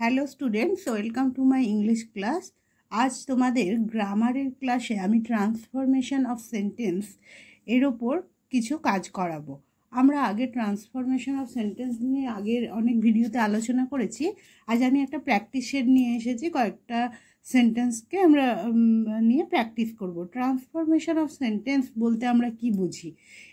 Hello students, welcome to my English class. আজ তোমাদের গ্রামারের ক্লাসে আমি ট্রান্সফরমেশন অফ সেন্টেন্স এর ওপর কিছু কাজ করাবো। আমরা আগে ট্রান্সফরমেশন অফ সেন্টেন্স নিয়ে আগের অনেক ভিডিওতে আলোচনা করেছি। আজ আমি একটা প্র্যাকটিস সেট নিয়ে এসেছি, কয়েকটা সেন্টেন্সকে আমরা নিয়ে প্র্যাকটিস করব। ট্রান্সফরমেশন অফ সেন্টেন্স বলতে আমরা কি বুঝি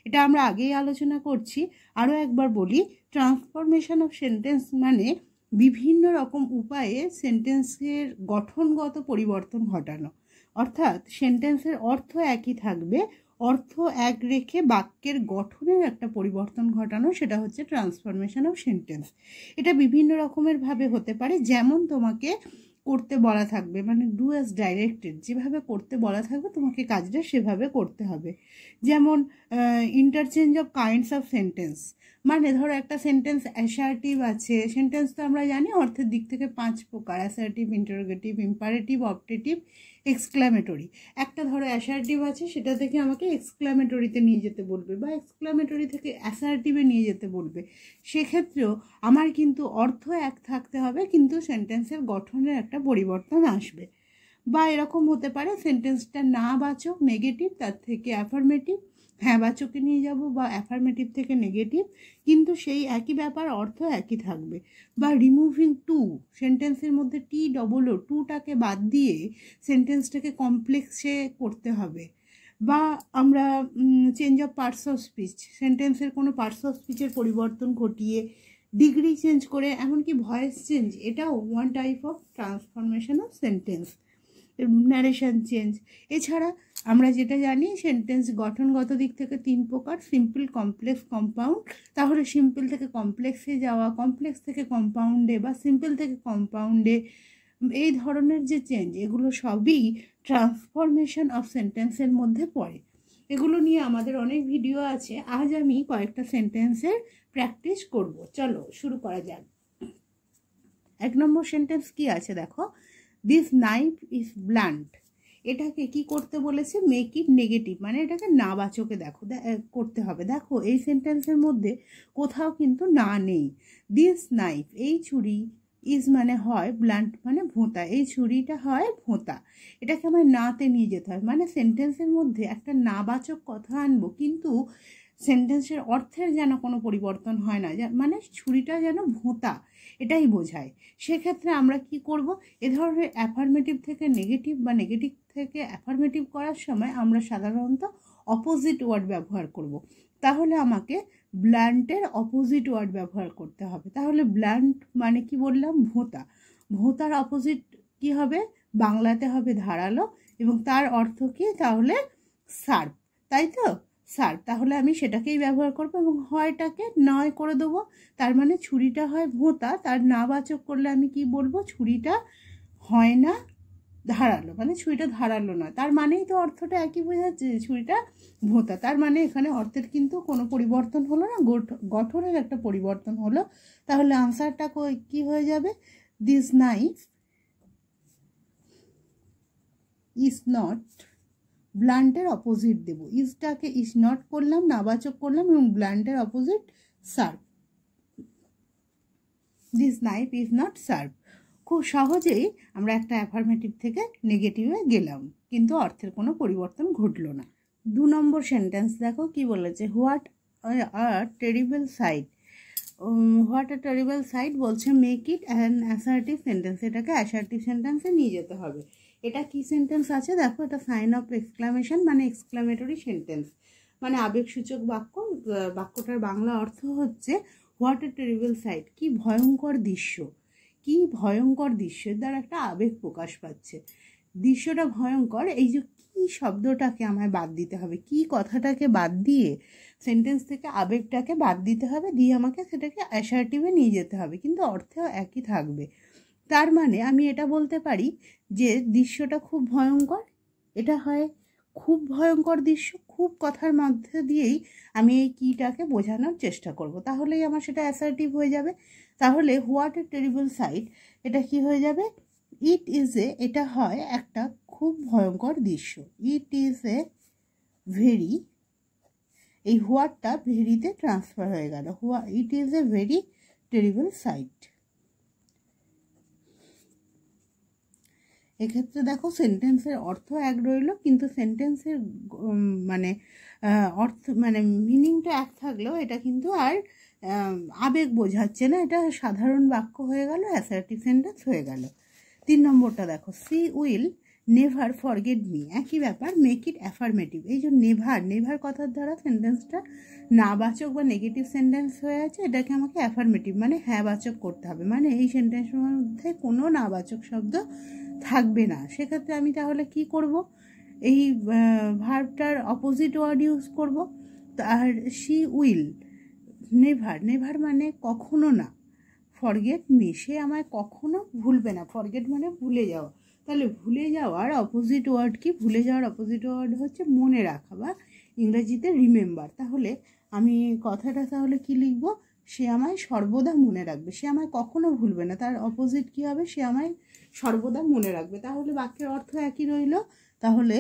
এটা আমরা আগেই আলোচনা করছি। আরও একবার বলি, ট্রান্সফরমেশন অফ সেন্টেন্স মানে বিভিন্ন রকম উপায়ে সেন্টেন্সের গঠনগত পরিবর্তন ঘটানো। অর্থাৎ সেন্টেন্সের অর্থ একই থাকবে, অর্থ এক রেখে বাক্যের গঠনের একটা পরিবর্তন ঘটানো, সেটা হচ্ছে ট্রান্সফরমেশন অফ সেন্টেন্স। এটা বিভিন্ন রকমের ভাবে হতে পারে। যেমন তোমাকে করতে বলা থাকবে, মানে ডু অ্যাজ ডাইরেক্টেড, যেভাবে করতে বলা থাকবে তোমাকে কাজটা সেভাবে করতে হবে। যেমন interchange of kinds of sentence, মানে ধরো একটা সেন্টেন্স অ্যাসার্টিভ আছে। সেন্টেন্স তো আমরা জানি অর্থের দিক থেকে 5 প্রকার: assertive, interrogative, imperative, objective, exclamatory. একটা ধরো অ্যাসার্টিভ আছে, সেটা থেকে আমাকে এক্সক্লামেটরিতে নিয়ে যেতে বলবে, বা এক্সক্লামেটরি থেকে অ্যাসার্টিভে নিয়ে যেতে বলবে। সেক্ষেত্রেও আমার কিন্তু অর্থ এক থাকতে হবে, কিন্তু সেন্টেন্সের গঠনের একটা পরিবর্তন আসবে। বা এরকম হতে পারে সেন্টেন্সটা না বাচক, নেগেটিভ, তার থেকে অ্যাফার্মেটিভ, হ্যাঁ বাচকে নিয়ে যাব, বা অ্যাফার্মেটিভ থেকে নেগেটিভ, কিন্তু সেই একই ব্যাপার, অর্থ একই থাকবে। বা রিমুভিং টু, সেন্টেন্সের মধ্যে TOO, টুটাকে বাদ দিয়ে সেন্টেন্সটাকে কমপ্লেক্সে করতে হবে। বা আমরা change of parts of speech, সেন্টেন্সের কোনো পার্টস অফ স্পিচের পরিবর্তন ঘটিয়ে ডিগ্রি চেঞ্জ করে, এমনকি ভয়েস চেঞ্জ, এটাও one type of transformation of sentence. Narration change. এছাড়া আমরা যেটা জানি, সেন্টেন্স গঠনগত দিক থেকে 3 প্রকার: সিম্পল, কমপ্লেক্স, কম্পাউন্ড। তাহলে সিম্পল থেকে কমপ্লেক্সে যাওয়া, কমপ্লেক্স থেকে কম্পাউন্ডে, বা সিম্পল থেকে কম্পাউন্ডে, এই ধরনের যে চেঞ্জ, এগুলো সবই ট্রান্সফরমেশন অফ সেন্টেন্সের মধ্যে পড়ে। এগুলো নিয়ে আমাদের অনেক ভিডিও আছে। আজ আমি কয়েকটা সেন্টেন্সের প্র্যাকটিস করব। চলো শুরু করা যাক। 1 নম্বর সেন্টেন্স কি আছে দেখো, দিস নাইফ ইজ ব্লান্ট। এটাকে কি করতে বলেছে? মেক ইট নেগেটিভ, মানে এটাকে না বাচকে দেখো করতে হবে। দেখো এই সেন্টেন্সের মধ্যে কোথাও কিন্তু না নেই। দিস নাইফ, এই ছুরি, ইজ মানে হয়, ব্লান্ট মানে ভোঁতা, এই ছুরিটা হয় ভোঁতা। এটাকে আমার নাতে নিয়ে যেতে হয়, মানে সেন্টেন্সের মধ্যে একটা নাবাচক কথা আনবো, কিন্তু সেন্টেন্সের অর্থের যেন কোনো পরিবর্তন হয় না, মানে ছুরিটা যেন ভোঁতা, এটাই বোঝায়। সেক্ষেত্রে আমরা কি করব? এ ধরনের অ্যাফার্মেটিভ থেকে নেগেটিভ বা নেগেটিভ থেকে অ্যাফার্মেটিভ করার সময় আমরা সাধারণত অপোজিট ওয়ার্ড ব্যবহার করব। তাহলে আমাকে ব্লান্টের অপোজিট ওয়ার্ড ব্যবহার করতে হবে। তাহলে ব্লান্ট মানে কি বললাম? ভোঁতা। ভোঁতার অপোজিট কি হবে? বাংলাতে হবে ধারালো, এবং তার অর্থ কি? তাহলে শার্প, তাই তো? শার্প। তাহলে আমি সেটাকেই ব্যবহার করবো, এবং হয়টাকে নয় করে দেবো। তার মানে ছুরিটা হয় ভোঁতা, তার না বাচক করলে আমি কি বলবো? ছুরিটা হয় না ধারালো, মানে ছুরিটা ধারালো নয়। তার মানেই তো অর্থটা একই বোঝাচ্ছে, ছুরিটা ভোঁতা। তার মানে এখানে অর্থের কিন্তু কোনো পরিবর্তন হলো না, গঠনের একটা পরিবর্তন হলো। তাহলে আনসারটা কি হয়ে যাবে? দিস নাইফ ইজ নট, ব্লান্টের অপোজিট দেবো, ইজটাকে ইজ নট করলাম, নাবাচক করলাম, এবং ব্লান্টের opposite sharp. This knife is not sharp. খুব সহজেই আমরা একটা অ্যাফার্মেটিভ থেকে নেগেটিভে গেলাম, কিন্তু অর্থের কোনো পরিবর্তন ঘটলো না। 2 নম্বর সেন্টেন্স দেখো কি বলেছে, what a terrible sight. What a terrible sight বলছে make it an assertive sentence, এটাকে অ্যাসার্টিভ সেন্টেন্সে নিয়ে যেতে হবে। এটা কি সেন্টেন্স আছে দেখো, এটা সাইন অফ এক্সক্লামেশন, মানে এক্সক্লামেটরি সেন্টেন্স, মানে আবেগসূচক বাক্য। বাক্যটার বাংলা অর্থ হচ্ছে হোয়াট এ টেরিবল সাইট, কি ভয়ঙ্কর দৃশ্য। কি ভয়ঙ্কর দৃশ্যের দ্বারা একটা আবেগ প্রকাশ পাচ্ছে। দৃশ্যটা ভয়ঙ্কর, এই যে কি শব্দটাকে আমায় বাদ দিতে হবে, কি কথাটাকে বাদ দিয়ে সেন্টেন্স থেকে আবেগটাকে বাদ দিতে হবে, দিয়ে আমাকে সেটাকে অ্যাসার্টিভে নিয়ে যেতে হবে, কিন্তু অর্থেও একই থাকবে। তার মানে আমি এটা বলতে পারি যে দৃশ্যটা খুব ভয়ঙ্কর। এটা হয় খুব ভয়ঙ্কর দৃশ্য, খুব কথার মধ্যে দিয়েই আমি এই কিটাকে বোঝানোর চেষ্টা করব, তাহলেই আমার সেটা অ্যাসার্টিভ হয়ে যাবে। তাহলে হোয়াট এ টেরিবল সাইট, এটা কি হয়ে যাবে? ইট ইজ এ, এটা হয় একটা খুব ভয়ঙ্কর দৃশ্য। ইট ইজ এ ভেরি, এই হোয়াটটা ভেরিতে ট্রান্সফার হয়ে গেল, it is a very terrible sight. এক্ষেত্রে দেখো সেন্টেন্সের অর্থ এক রইল, কিন্তু সেন্টেন্সের মানে অর্থ মানে মিনিংটা এক থাকলেও এটা কিন্তু আর আবেগ বোঝাচ্ছে না, এটা সাধারণ বাক্য হয়ে গেল, অ্যাসার্টিভ সেন্টেন্স হয়ে গেল। 3 নম্বরটা দেখো, she will never forget me, একই ব্যাপার, মেক ইট অ্যাফার্মেটিভ। এই যে নেভার কথার দ্বারা সেন্টেন্সটা নাবাচক বা নেগেটিভ সেন্টেন্স হয়ে আছে, এটাকে আমাকে অ্যাফার্মেটিভ মানে হ্যাঁ বাচক করতে হবে, মানে এই সেন্টেন্সের মধ্যে কোনো নাবাচক শব্দ থাকবে না। সেক্ষেত্রে আমি তাহলে কি করব, এই ভার্বটার অপোজিট ওয়ার্ড ইউজ করব। আর শি উইল নেভার মানে কখনো না, ফরগেট মি সে আমায় কখনো ভুলবে না, ফরগেট মানে ভুলে যাওয়া, তাহলে ভুলে যাওয়ার অপোজিট ওয়ার্ড কি, ভুলে যাওয়ার অপোজিট ওয়ার্ড হচ্ছে মনে রাখা বা ইংরেজিতে রিমেম্বার। তাহলে আমি কথাটা তাহলে কি লিখব, সে আমায় সর্বদা মনে রাখবে, সে আমায় কখনো ভুলবে না, তার অপোজিট কি হবে, সে আমায় সর্বদা মনে রাখবে। তাহলে বাক্যের অর্থ একই রইল, তাহলে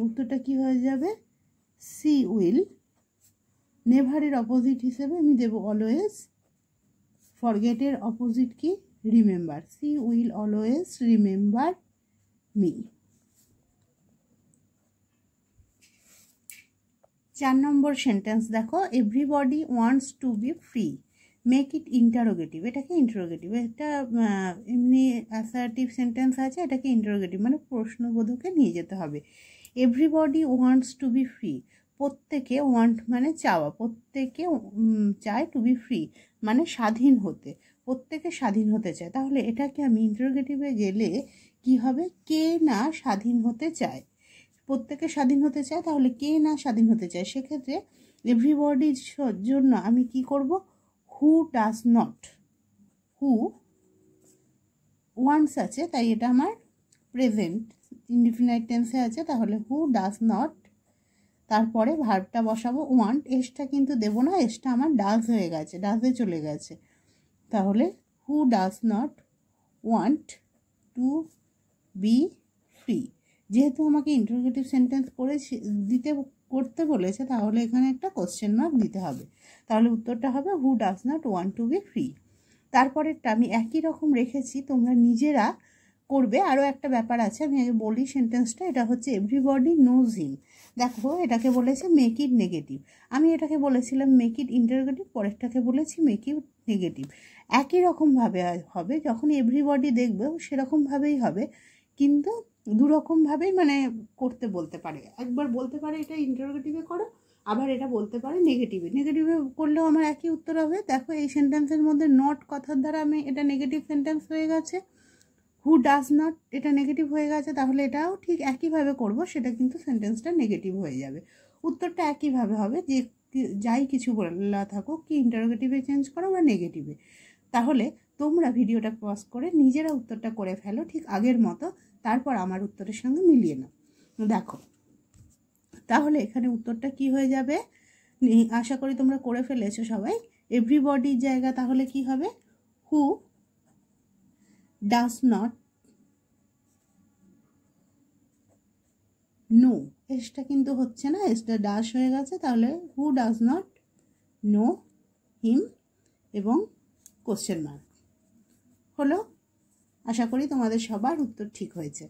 উত্তরটা কি হয়ে যাবে, সি উইল নেভারের অপোজিট হিসেবে আমি দেব অলওয়েজ, ফরগেটের অপোজিট কি, remember, she will always remember me. 4 number sentence দেখো, everybody wants to be free, make it interrogative, এটাকে ইন্টারোগেটিভ, এটা এমনি অ্যাসার্টিভ সেন্টেন্স আছে, এটাকে ইন্টারোগেটিভ মানে প্রশ্নবোধকে নিয়ে যেতে হবে। Everybody wants to be free, প্রত্যেকে, ওয়ান্ট মানে চাওয়া, প্রত্যেকে চায়, টু বি ফ্রি মানে স্বাধীন হতে, প্রত্যেকে স্বাধীন হতে চায়। তাহলে এটাকে আমি ইন্টারোগেটিভে গেলে কি হবে, কে না স্বাধীন হতে চায়, প্রত্যেকে স্বাধীন হতে চায়, তাহলে কে না স্বাধীন হতে চায়। সেক্ষেত্রে এভরিবডির জন্য আমি কি করব, হু ডাজ নট, হু ওয়ান্টস আছে তাই এটা আমার প্রেজেন্ট ইনডিফিনাইট টেন্সে আছে, তাহলে হু ডাজ নট, তারপরে ভার্বটা বসাবো ওয়ান্ট, এসটা কিন্তু দেবো না, এসটা আমার ডাজ হয়ে গেছে, ডাজে চলে গেছে, তাহলে হু does not want to be free. যেহেতু আমাকে ইন্টারোগেটিভ সেন্টেন্স করতে বলেছে, তাহলে এখানে একটা কোশ্চেন মার্ক দিতে হবে, তাহলে উত্তরটা হবে হু does not want to be free. তারপরেরটা আমি একই রকম রেখেছি, তোমরা নিজেরা করবে। আরও একটা ব্যাপার আছে, আমি আগে বলি সেন্টেন্সটা, এটা হচ্ছে এভরিবডি নোজ হিম, দেখো এটাকে বলেছে মেক ইট নেগেটিভ, আমি এটাকে বলেছিলাম মেক ইট ইন্টারোগেটিভ, পরেরটাকে বলেছি মেক ইট নেগেটিভ। একই রকমভাবে হবে, যখন এভরিবডি দেখবে সেরকমভাবেই হবে, কিন্তু দুরকমভাবেই মানে করতে বলতে পারে, একবার বলতে পারে এটা ইন্টারোগেটিভে করো, আবার এটা বলতে পারে নেগেটিভে করলেও আমার একই উত্তর হবে। দেখো এই সেন্টেন্সের মধ্যে নট কথার দ্বারা আমি এটা নেগেটিভ সেন্টেন্স হয়ে গেছে, হু ডাজ নট এটা নেগেটিভ হয়ে গেছে, তাহলে এটাও ঠিক একইভাবে করব, সেটা কিন্তু সেন্টেন্সটা নেগেটিভ হয়ে যাবে, উত্তরটা একইভাবে হবে, যে যাই কিছু বলা থাকুক, কি ইন্টারোগেটিভে চেঞ্জ করো বা নেগেটিভে। তাহলে তোমরা ভিডিওটা পজ করে নিজেরা উত্তরটা করে ফেলো ঠিক আগের মতো, তারপর আমার উত্তরের সঙ্গে মিলিয়ে নাও। দেখো তাহলে এখানে উত্তরটা কি হয়ে যাবে, আশা করি তোমরা করে ফেলেছো সবাই। এভরিবডির জায়গা তাহলে কি হবে, হু ডাজ নট নো, এসটা কিন্তু হচ্ছে না, এসটা ডাস হয়ে গেছে, তাহলে হু ডাজ নট নো হিম এবং কোশ্চেন মার্ক হলো। আশা করি তোমাদের সবার উত্তর ঠিক হয়েছে।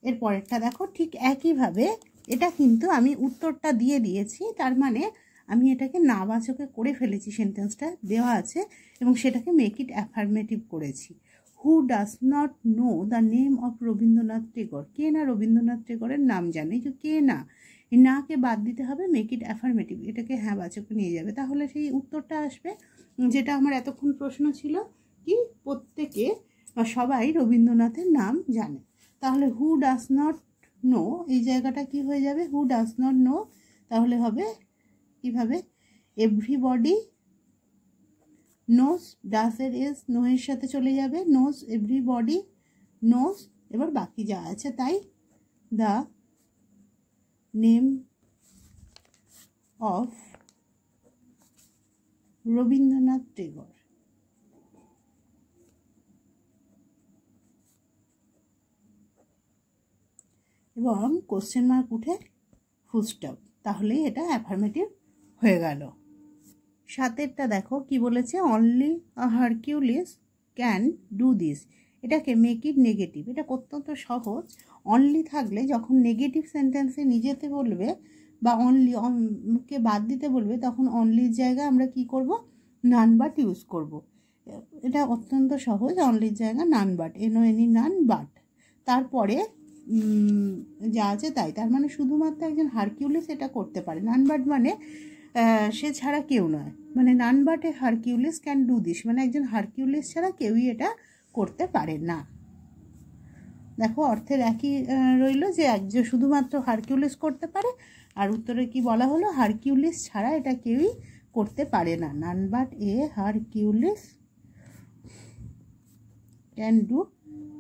এর পরেরটা দেখো, ঠিক একইভাবে এটা কিন্তু আমি উত্তরটা দিয়ে দিয়েছি, তার মানে আমি এটাকে নাবাচকে করে ফেলেছি, সেন্টেন্সটা দেওয়া আছে এবং সেটাকে মেক ইট অ্যাফার্মেটিভ করেছি। Who does not know the name of Rabindranath Tagore, কে না রবীন্দ্রনাথ টেগরের নাম জানে, যে কে না, এই নাকে বাদ দিতে হবে, মেক ইট অ্যাফার্মেটিভ, এটাকে হ্যাঁ বাচকে নিয়ে যাবে, তাহলে সেই উত্তরটা আসবে যেটা আমার এতক্ষণ প্রশ্ন ছিল, কি প্রত্যেকে বা সবাই রবীন্দ্রনাথের নাম জানে। তাহলে হু ডাজ নট নো এই জায়গাটা কি হয়ে যাবে, হু ডাজ নট নো, তাহলে হবে কিভাবে, এভরিবডি নোজ, ডাসের এস নো এর সাথে চলে যাবে, নোজ, এভরিবডি নোজ, এবার বাকি যা আছে তাই, the name of Rabindranath Tagore. এবং কোশ্চেন মার্ক উঠে ফুল স্টপ, তাহলেই এটা অ্যাফার্মেটিভ হয়ে গেল। 7এরটা দেখো কি বলেছে, only a Hercules can do this, এটাকে মেক ইট নেগেটিভ, এটা অত্যন্ত সহজ। অনলি থাকলে যখন নেগেটিভ সেন্টেন্সে নিজেতে বলবে বা অনলি কে বাদ দিতে বলবে, তখন অনলির জায়গায় আমরা কি করব, নান বাট ইউজ করব। এটা অত্যন্ত সহজ, অনলির জায়গা none but, any none but, তারপরে যা আছে তাই। তার মানে শুধুমাত্র একজন হারকিউলিস এটা করতে পারে। নান বাট মানে সে ছাড়া কেউ নয়, মানে none but A Hercules can do this, মানে একজন হারকিউলিস ছাড়া কেউই এটা করতে পারে না। দেখো অর্থের একই রইল, যে একজন শুধুমাত্র হারকিউলিস করতে পারে, আর উত্তরে কি বলা হলো, হারকিউলিস ছাড়া এটা কেউই করতে পারে না। None but A Hercules can do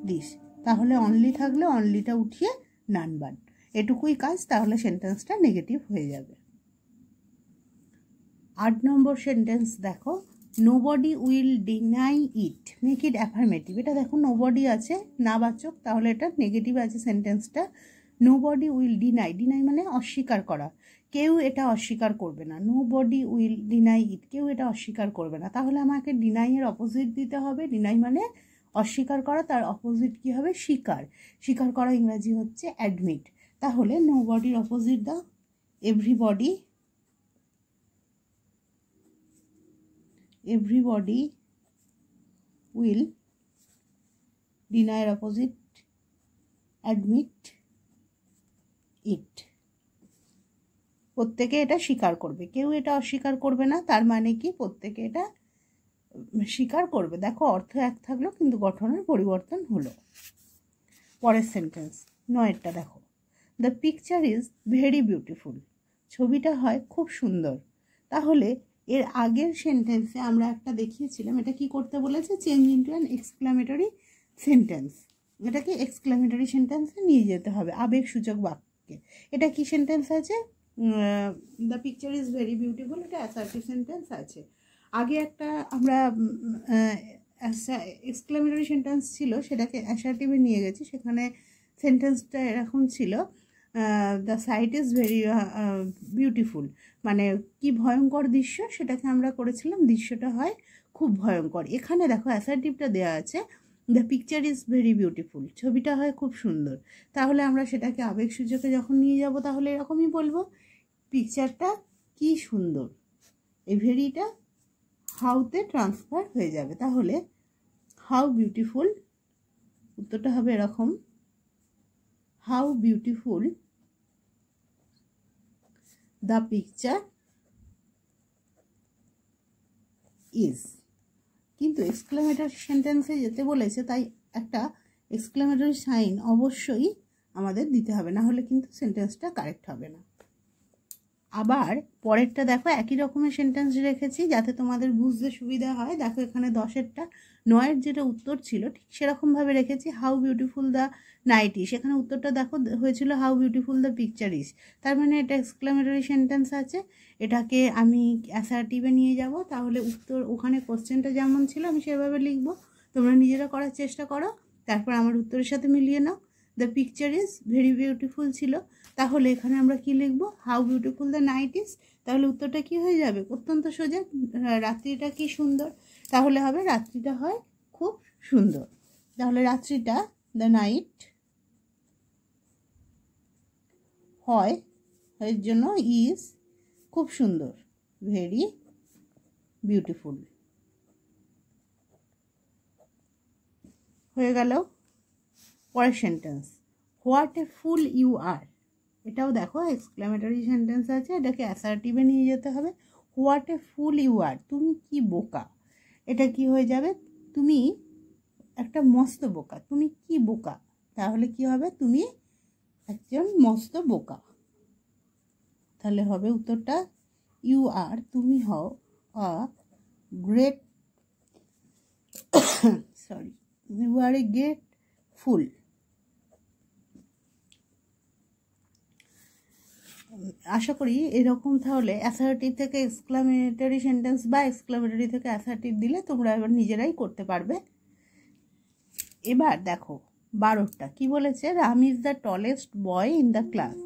this, তাহলে অনলি থাকলে অনলিটা উঠিয়ে নান বাট, এটুকুই কাজ, তাহলে সেন্টেন্সটা নেগেটিভ হয়ে যাবে। 8 নম্বর সেন্টেন্স দেখো, nobody will deny it, make it affirmative. এটা দেখো নোবডি আছে, নাবাচক, তাহলে এটা নেগেটিভ আছে সেন্টেন্সটা। নোবডি উইল ডিনাই, ডিনাই মানে অস্বীকার করা, কেউ এটা অস্বীকার করবে না। নোবডি উইল ডিনাই ইট, কেউ এটা অস্বীকার করবে না, তাহলে আমাকে ডিনাইয়ের অপোজিট দিতে হবে। ডিনাই মানে অস্বীকার করা, তার অপোজিট কি হবে, স্বীকার। স্বীকার করা ইংরাজি হচ্ছে অ্যাডমিট, তাহলে নোবডির অপোজিট দাও everybody. Everybody will deny opposite admit it, প্রত্যেকে এটা স্বীকার করবে, কেউ এটা অস্বীকার করবে না, তার মানে কি প্রত্যেকে এটা স্বীকার করবে। দেখো অর্থ এক থাকলো কিন্তু গঠনের পরিবর্তন হলো। পরের সেন্টেন্স 9টা দেখো, the picture is very beautiful, ছবিটা হয় খুব সুন্দর। তাহলে এর আগের সেন্টেন্সে আমরা একটা দেখিয়েছিলাম, এটা কি করতে বলেছে, change into an exclamatory sentence, এটাকে এক্সক্লামেটরি সেন্টেন্সে নিয়ে যেতে হবে, আবেগসূচক বাক্যে। এটা কি সেন্টেন্স আছে, the picture is very beautiful, এটা অ্যাসার্টিভ সেন্টেন্স আছে। আগে একটা আমরা এক্সক্লামেটরি সেন্টেন্স ছিল, সেটাকে অ্যাসার্টিভে নিয়ে গেছি, সেখানে সেন্টেন্সটা এরকম ছিল, the sight is very beautiful, মানে কি ভয়ঙ্কর দৃশ্য, সেটাকে আমরা করেছিলাম দৃশ্যটা হয় খুব ভয়ঙ্কর। এখানে দেখো অ্যাসার্টিভটা দেওয়া আছে, the picture is very beautiful, ছবিটা হয় খুব সুন্দর, তাহলে আমরা সেটাকে আবেগসূচকে যখন নিয়ে যাব তাহলে এরকমই বলবো, পিকচারটা কি সুন্দর, এই ভেরিটা হাউতে ট্রান্সফার হয়ে যাবে, তাহলে হাউ বিউটিফুল, উত্তরটা হবে এরকম, how beautiful the picture is। কিন্তু এক্সক্লামেটরি সেন্টেন্সে যেতে বলেছে, তাই একটা এক্সক্লামেটরি সাইন অবশ্যই আমাদের দিতে হবে, না হলে কিন্তু সেন্টেন্সটা কারেক্ট হবে না। আবার পরেরটা দেখো, একই রকমের সেন্টেন্স রেখেছি যাতে তোমাদের বুঝতে সুবিধা হয়। দেখো এখানে 10এরটা 9এর যেটা উত্তর ছিল ঠিক সেরকমভাবে রেখেছি, how beautiful the night is, সেখানে উত্তরটা দেখো হয়েছিল how beautiful the picture is, তার মানে এটা এক্সক্লামেটরি সেন্টেন্স আছে, এটাকে আমি অ্যাসার্টিভে নিয়ে যাব, তাহলে উত্তর ওখানে কোশ্চেনটা যেমন ছিল আমি সেভাবে লিখবো, তোমরা নিজেরা করার চেষ্টা করো, তারপর আমার উত্তরের সাথে মিলিয়ে নাও। The picture is very beautiful ছিল, তাহলে এখানে আমরা কি লিখবো, how beautiful the night is, তাহলে উত্তরটা কি হয়ে যাবে, অত্যন্ত সোজা, রাত্রিটা কি সুন্দর, তাহলে হবে রাত্রিটা হয় খুব সুন্দর, তাহলে রাত্রিটা দ্য নাইট হয়, এর জন্য ইজ খুব সুন্দর, ভেরি বিউটিফুল হয়ে গেল। পরের sentence, what a fool you are, এটাও দেখো এক্সক্লামেটরি সেন্টেন্স আছে, এটাকে অ্যাসার্টিভে নিয়ে যেতে হবে। What a fool you are, তুমি কি বোকা, এটা কি হয়ে যাবে, তুমি একটা মস্ত বোকা, তুমি কি বোকা, তাহলে কি হবে, তুমি একজন মস্ত বোকা, তাহলে হবে উত্তরটা ইউ আর, তুমি হও a great sorry you are a great fool. আশা করি এরকম, তাহলে অ্যাসার্টিভ থেকে এক্সক্লামেটরি সেন্টেন্স বা এক্সক্লামেটরি থেকে অ্যাসার্টিভ দিলে তোমরা এবার নিজেরাই করতে পারবে। এবার দেখো 12টা কি বলেছে, Ram is the tallest boy in the class,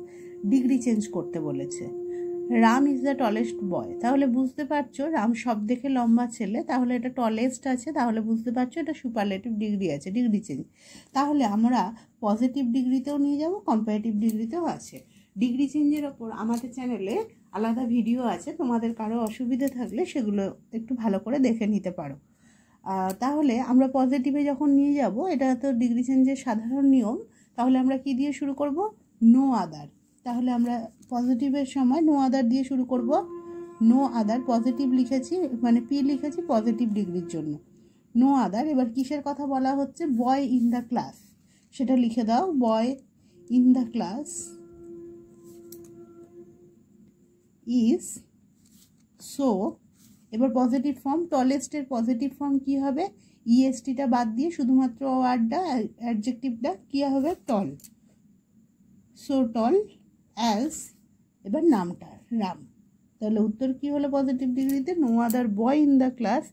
degree change করতে বলেছে। রাম ইজ দ্য টলেস্ট বয়, তাহলে বুঝতে পারছো রাম সব দেখে লম্বা ছেলে, তাহলে এটা টলেস্ট আছে, তাহলে বুঝতে পারছো এটা সুপারলেটিভ ডিগ্রি আছে, ডিগ্রি চেঞ্জ। তাহলে আমরা পজিটিভ ডিগ্রিতেও নিয়ে যাব, কম্পারেটিভ ডিগ্রিতেও আছে। ডিগ্রি চেঞ্জের ওপর আমাদের চ্যানেলে আলাদা ভিডিও আছে, তোমাদের কারো অসুবিধা থাকলে সেগুলো একটু ভালো করে দেখে নিতে পারো। তাহলে আমরা পজিটিভে যখন নিয়ে যাব, এটা তো ডিগ্রি চেঞ্জের সাধারণ নিয়ম, তাহলে আমরা কি দিয়ে শুরু করব? No other. তাহলে আমরা পজিটিভের সময় নো আদার দিয়ে শুরু করব। নো আদার পজিটিভ লিখেছি, মানে পি লিখেছি পজিটিভ ডিগ্রির জন্য, নো আদার। এবার কিসের কথা বলা হচ্ছে? বয় ইন দ্য ক্লাস, সেটা লিখে দাও, বয় in the class is so. এবার পজিটিভ ফর্ম, টলেস্টের পজিটিভ ফর্ম কি হবে? ইএসটিটা বাদ দিয়ে শুধুমাত্র ওয়ার্ডটা, অ্যাডজেক্টিভটা কি হবে? টল। সো টল অ্যাজ, এবার নামটা রাম। তাহলে উত্তর কি হলো পজিটিভ ডিগ্রিতে? No other boy in the class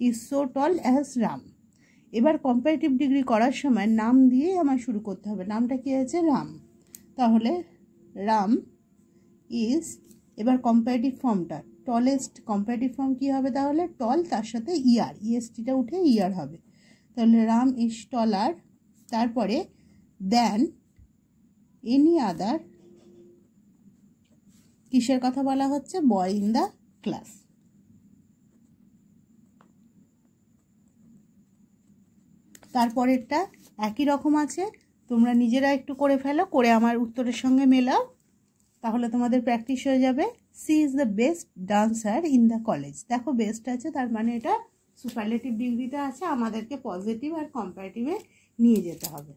is so tall as Ram. এবার কম্পারেটিভ ডিগ্রি করার সময় নাম দিয়ে আমার শুরু করতে হবে। নামটা কি আছে? রাম। তাহলে রাম ইজ, এবার কম্পারেটিভ ফর্মটা টলেস্ট, কম্পারেটিভ ফর্ম কী হবে তাহলে? টল, তার সাথে ইয়ার, ইএসটিটা উঠে ইয়ার হবে। তাহলে রাম ইজ টলার, তারপরে দেন এনি আদার, কিসের কথা বলা হচ্ছে? বয় ইন দ্য ক্লাস। তারপরেরটা একই রকম আছে, তোমরা নিজেরা একটু করে ফেলো, করে আমার উত্তরের সঙ্গে মেলাও, তাহলে তোমাদের প্র্যাকটিস হয়ে যাবে। She is the best dancer in the college. দেখো বেস্ট আছে, তার মানে এটা সুপারলেটিভ ডিগ্রিতে আছে, আমাদেরকে পজিটিভ আর কম্পারেটিভে নিয়ে যেতে হবে।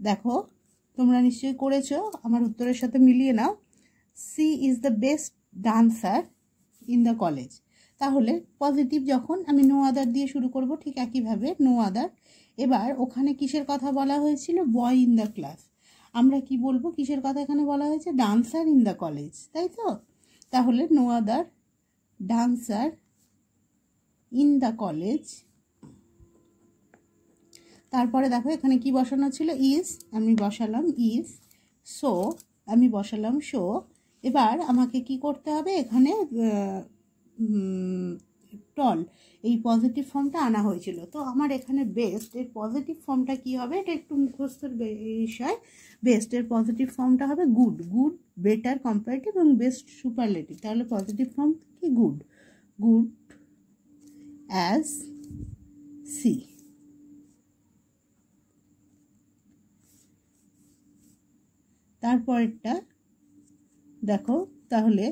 দেখো তোমরা নিশ্চয়ই করেছো, আমার উত্তরের সাথে মিলিয়ে নাও। She is the best dancer in the college, তাহলে পজিটিভ যখন আমি নো আদার দিয়ে শুরু করব, ঠিক একইভাবে নো আদার। এবার ওখানে কিসের কথা বলা হয়েছিল? Boy in the class. আমরা কি বলবো? কিসের কথা এখানে বলা হয়েছে? ডান্সার ইন দ্য কলেজ, তাই তো? তাহলে no other dancer in the college. তারপরে দেখো এখানে কি বসানো ছিল? ইজ, আমি বসালাম ইজ। সো, আমি বসালাম শো। এবার আমাকে কি করতে হবে? এখানে টল, এই পজিটিভ ফর্মটা আনা হয়েছিল, তো আমার এখানে বেস্ট এর পজিটিভ ফর্মটা কি হবে? এটা একটু মুখস্থর বিষয়। বেস্ট এর পজিটিভ ফর্মটা হবে গুড। গুড, বেটার কম্পারেটিভ এবং বেস্ট সুপারলেটিভ। তাহলে পজিটিভ ফর্ম কি? গুড। Good as she. তারপরেরটা দেখো, তাহলে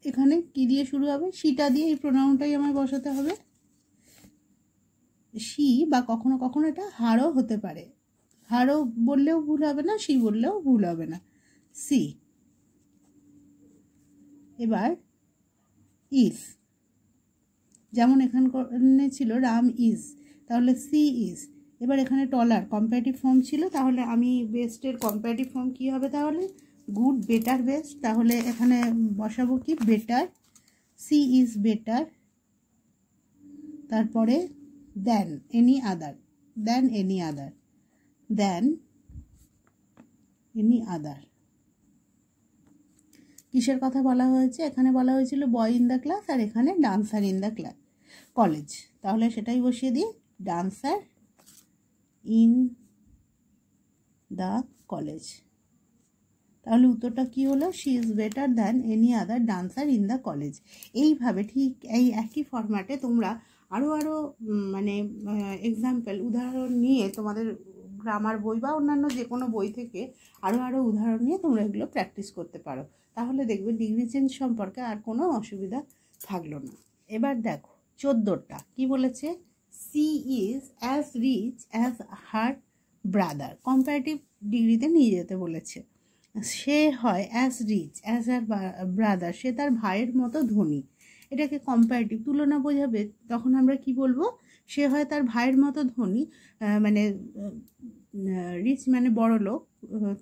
এখানে কি দিয়ে শুরু হবে? সিটা দিয়ে, এই প্রোনাউনটাই আমায় বসাতে হবে। সি, বা কখনো কখনো এটা হারও হতে পারে, হারও বললেও ভুল হবে না, সি বললেও ভুল হবে না। সি। এবার ইজ, যেমন এখানে ছিল রাম ইজ, তাহলে সি ইজ। এবার এখানে টলার কম্পারেটিভ ফর্ম ছিল, তাহলে আমি বেস্টের কম্পারেটিভ ফর্ম কি হবে তাহলে? Good, better, best. তাহলে এখানে বসাবো কি? বেটার। She is better. তারপরে than any other, than any other, than any other. কিসের কথা বলা হয়েছে? এখানে বলা হয়েছিল বয় ইন দ্য ক্লাস, আর এখানে dancer in the class college, তাহলে সেটাই বসিয়ে দিই, ডান্সার ইন দ্য কলেজ। তাহলে উত্তরটা কি হলো? She is better than any other dancer in the college. এইভাবে ঠিক এই একই ফরম্যাটে তোমরা আরও মানে এক্সাম্পল, উদাহরণ নিয়ে তোমাদের গ্রামার বই বা অন্যান্য যে কোনো বই থেকে আরও উদাহরণ নিয়ে তোমরা এগুলো প্র্যাকটিস করতে পারো। তাহলে দেখবে ডিগ্রি চেঞ্জ সম্পর্কে আর কোনো অসুবিধা থাকলো না। এবার দেখো 14টা কি বলেছে? She is as rich as her brother. Comparative ডিগ্রিতে নিয়ে যেতে বলেছে। সে হয় as rich as her brother, সে তার ভাইয়ের মতো ধনী। এটাকে কম্পারেটিভ তুলনা বোঝাবে, তখন আমরা কি বলবো? সে হয় তার ভাইয়ের মতো ধনী, মানে রিচ মানে বড় লোক।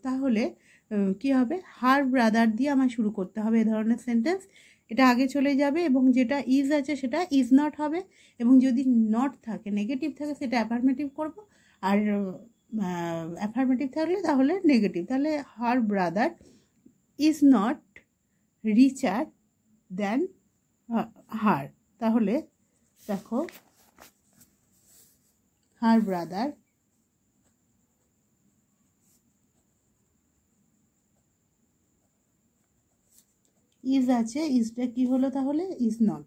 তাহলে কি হবে? হার ব্রাদার দিয়ে আমার শুরু করতে হবে এ ধরনের সেন্টেন্স। এটা আগে চলে যাবে এবং যেটা ইজ আছে সেটা ইজ নট হবে, এবং যদি নট থাকে, নেগেটিভ থাকে, সেটা অ্যাফার্মেটিভ করব, আর অ্যাফার্মেটিভ থাকলে তাহলে নেগেটিভ। তাহলে হার ব্রাদার ইজ নট রিচার দেন হার। তাহলে দেখো হার ব্রাদার ইজ আছে, ইজটা কি হলো তাহলে ইজ নট।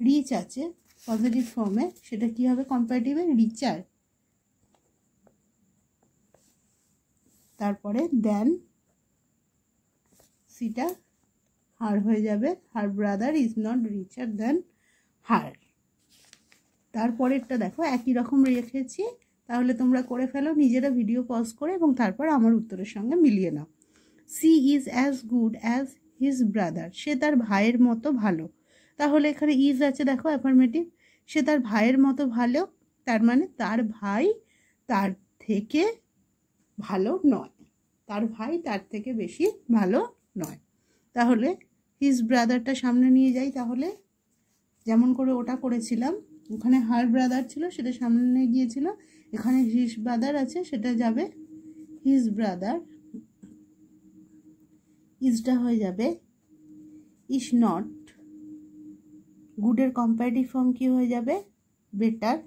রিচ আছে পজিটিভ ফর্মে, সেটা কি হবে কম্পারেটিভে রিচার। তারপরে দেন সিটা হার হয়ে যাবে, হার ব্রাদার ইজ নট রিচার দেন হার। তারপরেরটা দেখো একই রকম রেখেছি, তাহলে তোমরা করে ফেলো নিজেরা ভিডিও পজ করে এবং তারপর আমার উত্তরের সঙ্গে মিলিয়ে নাও। She is as good as his brother, সে তার ভাইয়ের মতো ভালো। তাহলে এখানে ইজ আছে দেখো অ্যাফার্মেটিভ, সে তার ভাইয়ের মতো ভালো, তার মানে তার ভাই তার থেকে ভালো নয়, তার ভাই তার থেকে বেশি ভালো নয়। তাহলে হিজ ব্রাদারটা সামনে নিয়ে যাই, তাহলে যেমন করে ওটা করেছিলাম, ওখানে হার ব্রাদার ছিল সেটা সামনে গিয়েছিল, এখানে হিজ ব্রাদার আছে সেটা যাবে হিজ ব্রাদার, ইজটা হয়ে যাবে ইজ নট, গুডের কম্পারেটিভ ফর্ম কি হয়ে যাবে বেটার,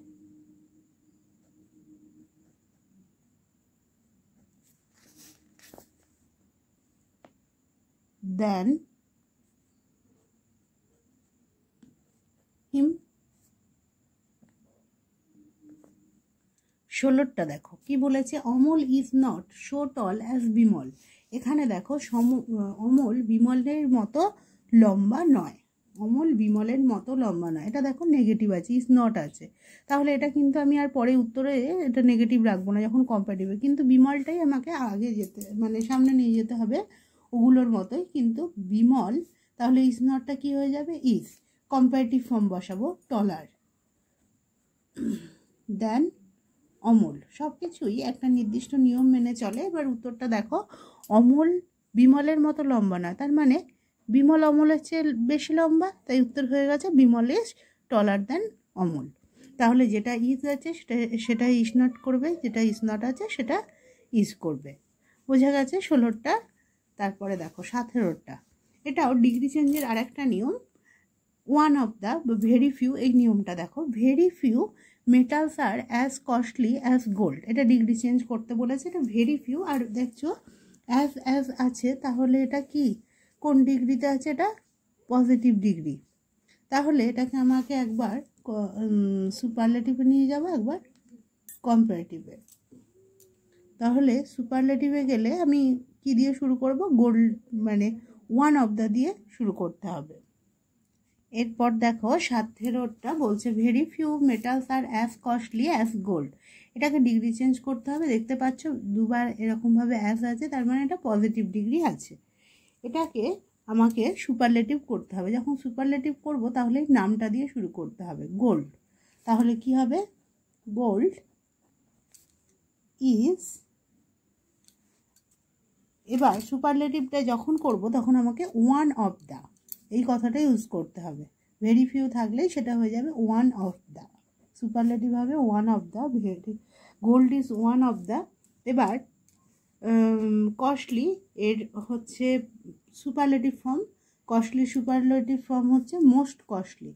দেন হিম। 16টা দেখো কি বলেছে, Amal is not so tall as Bimal. এখানে দেখো অমল বিমলের মতো লম্বা নয়, অমল বিমলের মতো লম্বা নয়, এটা দেখো নেগেটিভ আছে, ইজ নট আছে। তাহলে এটা কিন্তু আমি আর পরে উত্তরে এটা নেগেটিভ রাখবো না যখন কম্পারেটিভে, কিন্তু বিমলটাই আমাকে আগে যেতে মানে সামনে নিয়ে যেতে হবে ওগুলোর মতোই, কিন্তু বিমল, তাহলে ইজ নটটা কি হয়ে যাবে ইজ, কম্পারেটিভ ফর্ম বসাবো টলার দেন অমল। সব কিছুই একটা নির্দিষ্ট নিয়ম মেনে চলে। এবার উত্তরটা দেখো, অমল বিমলের মতো লম্বা না, তার মানে বিমল অমলের চেয়ে বেশি লম্বা, তাই উত্তর হয়ে গেছে বিমল ইজ টলার দেন অমল। তাহলে যেটা ইজ আছে সেটা ইজ নট করবে, যেটা ইজ নট আছে সেটা ইজ করবে। বোঝা গেছে 16টা। তারপরে দেখো 17টা, এটাও ডিগ্রি চেঞ্জের আর একটা নিয়ম, one of the very few, এই নিয়মটা দেখো, ভেরি ফিউ মেটালস আর অ্যাজ কস্টলি অ্যাজ গোল্ড, এটা ডিগ্রি চেঞ্জ করতে বলেছে, এটা ভেরি ফিউ, আর দেখছো অ্যাজ আছে, তাহলে এটা কি কোন ডিগ্রিতে আছে, এটা পজিটিভ ডিগ্রি। তাহলে এটাকে আমাকে একবার সুপারলেটিভে নিয়ে যাবো, একবার কম্পারেটিভে। তাহলে সুপারলেটিভে গেলে আমি কি দিয়ে শুরু করব, গোল্ড মানে ওয়ান অফ দ্য দিয়ে শুরু করতে হবে। এরপর দেখো 17টা বলছে ভেরি ফিউ মেটালস আর অ্যাজ কস্টলি অ্যাজ গোল্ড, এটাকে ডিগ্রি চেঞ্জ করতে হবে। দেখতে পাচ্ছ দুবার এরকমভাবে অ্যাজ আছে, তার মানে এটা পজিটিভ ডিগ্রি আছে। এটাকে আমাকে সুপারলেটিভ করতে হবে, যখন সুপারলেটিভ করব তাহলে নামটা দিয়ে শুরু করতে হবে গোল্ড। তাহলে কি হবে, গোল্ড ইজ, এবার সুপারলেটিভটা যখন করব তখন আমাকে ওয়ান অফ দ্য এই কথাটা ইউজ করতে হবে, ভেরি ফিউ থাকলেই সেটা হয়ে যাবে ওয়ান অফ দ্য, সুপারলেটিভ হবে one of the, very gold is one of the. এবার কস্টলি এর হচ্ছে superlative form, costly superlative form হচ্ছে most costly,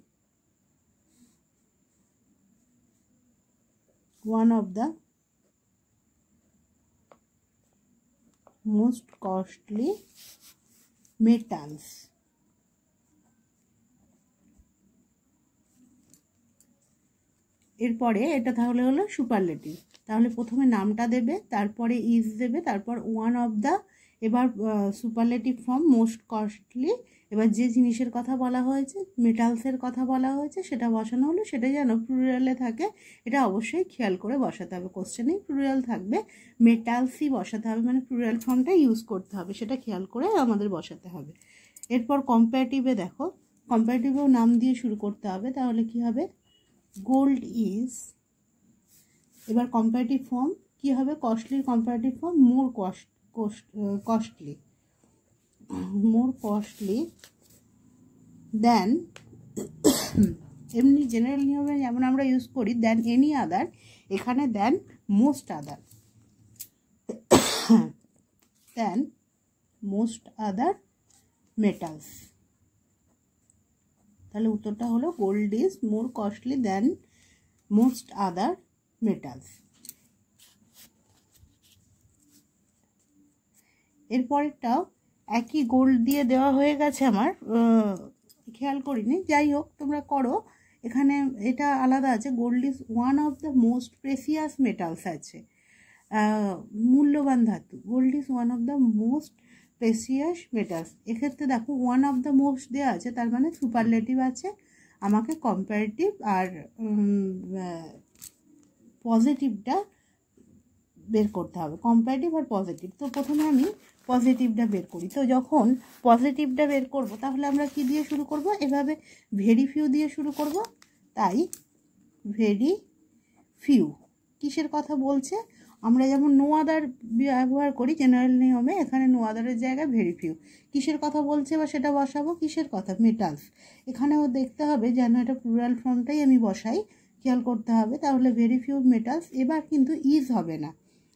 one of the most costly metals. এরপরে এটা তাহলে হলো সুপারলেটিভ, তাহলে প্রথমে নামটা দেবে, তারপরে ইজ দেবে, তারপর ওয়ান অফ দ্য, এবার সুপারলেটিভ ফর্ম মোস্ট কস্টলি, এবার যে জিনিসের কথা বলা হয়েছে মেটালসের কথা বলা হয়েছে সেটা বসানো হলো, সেটা যেন প্লুরালে থাকে, এটা অবশ্যই খেয়াল করে বসাতে হবে, কোশ্চেনেই প্লুরাল থাকবে, মেটালসই বসাতে হবে, মানে প্লুরাল ফর্মটা ইউজ করতে হবে, সেটা খেয়াল করে আমাদের বসাতে হবে। এরপর কম্পারেটিভে দেখো, কম্পারেটিভেও নাম দিয়ে শুরু করতে হবে, তাহলে কি হবে গোল্ড ইজ, এবার কম্পারেটিভ ফর্ম কি হবে, কস্টলির কম্পারেটিভ ফর্ম মোর কস্টলি, মোর কস্টলি দেন, এমনি জেনারেল নিয়মে যেমন আমরা ইউজ করি দেন এনি আদার, এখানে than most other, than most other metals. তাহলে উত্তরটা হলো gold is more costly than most other metals. এরপরেরটাও একই গোল্ড দিয়ে দেওয়া হয়ে গেছে, আমার খেয়াল করিনি, যাই হোক তোমরা করো। এখানে এটা আলাদা আছে, gold is one of the most precious metals আছে, মূল্যবান ধাতু। Gold is one of the most precious metals. এক্ষেত্রে দেখো ওয়ান অফ দ্য মোস্ট দেওয়া আছে, তার মানে সুপারলেটিভ আছে, আমাকে কম্পারেটিভ আর পজিটিভটা বের করতে হবে, কম্পারেটিভ আর পজিটিভ। তো প্রথমে আমি পজিটিভটা বের করি। তো যখন পজিটিভটা বের করব তাহলে আমরা কি দিয়ে শুরু করব? এভাবে ভেরি ফিউ দিয়ে শুরু করব। তাই ভেরি ফিউ কিসের কথা বলছে? আমরা যেমন নো আদার ব্যবহার করি জেনারেল নিয়মে, এখানে নো আদারের জায়গায় ভেরি ফিউ। কিসের কথা বলছে বা সেটা বসাবো, কিসের কথা? মেটালস। এখানেও দেখতে হবে যেন এটা প্লুরাল ফর্মটাই আমি বসাই, খেয়াল করতে হবে। তাহলে ভেরি ফিউ মেটালস, এবার কিন্তু ইজ হবে না,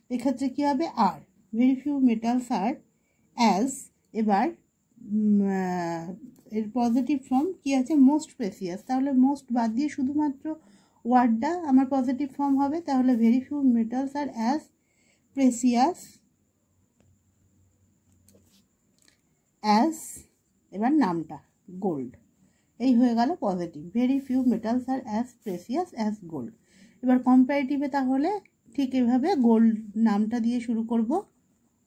এক্ষেত্রে কী হবে? আর। ভেরি ফিউ মেটালস আর অ্যাজ। এবার এর পজিটিভ ফর্ম কী আছে? Most precious. তাহলে মোস্ট বাদ দিয়ে শুধুমাত্র ওয়ার্ডটা আমার পজিটিভ ফর্ম হবে। তাহলে ভেরি ফিউ মেটালস আর অ্যাজ প্রেসিয়াস অ্যাজ, এবার নামটা গোল্ড। এই হয়ে গেল পজিটিভ। ভেরি ফিউ মেটালস আর অ্যাজ প্রেসিয়াস অ্যাজ গোল্ড। এবার কম্পারেটিভে তাহলে ঠিক এভাবে গোল্ড নামটা দিয়ে শুরু করব,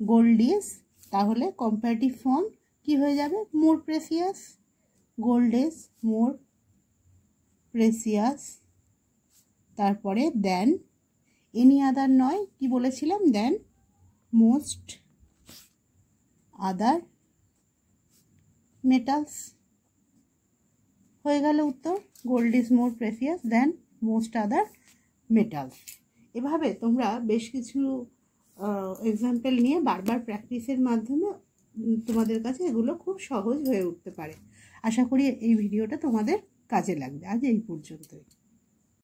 গোল্ড ইজ। তাহলে কম্পারেটিভ ফর্ম কি হয়ে যাবে? More precious. Gold is more precious. তারপরে দেন, এনি আদার নয়, কি বলেছিলাম? Than most other metals. হয়ে গেল উত্তর, gold is more precious than most other metals. এভাবে তোমরা বেশ কিছু এক্সাম্পল নিয়ে বারবার প্র্যাকটিসের মাধ্যমে তোমাদের কাছে এগুলো খুব সহজ হয়ে উঠতে পারে। আশা করি এই ভিডিওটা তোমাদের কাজে লাগবে। আজ এই পর্যন্তই।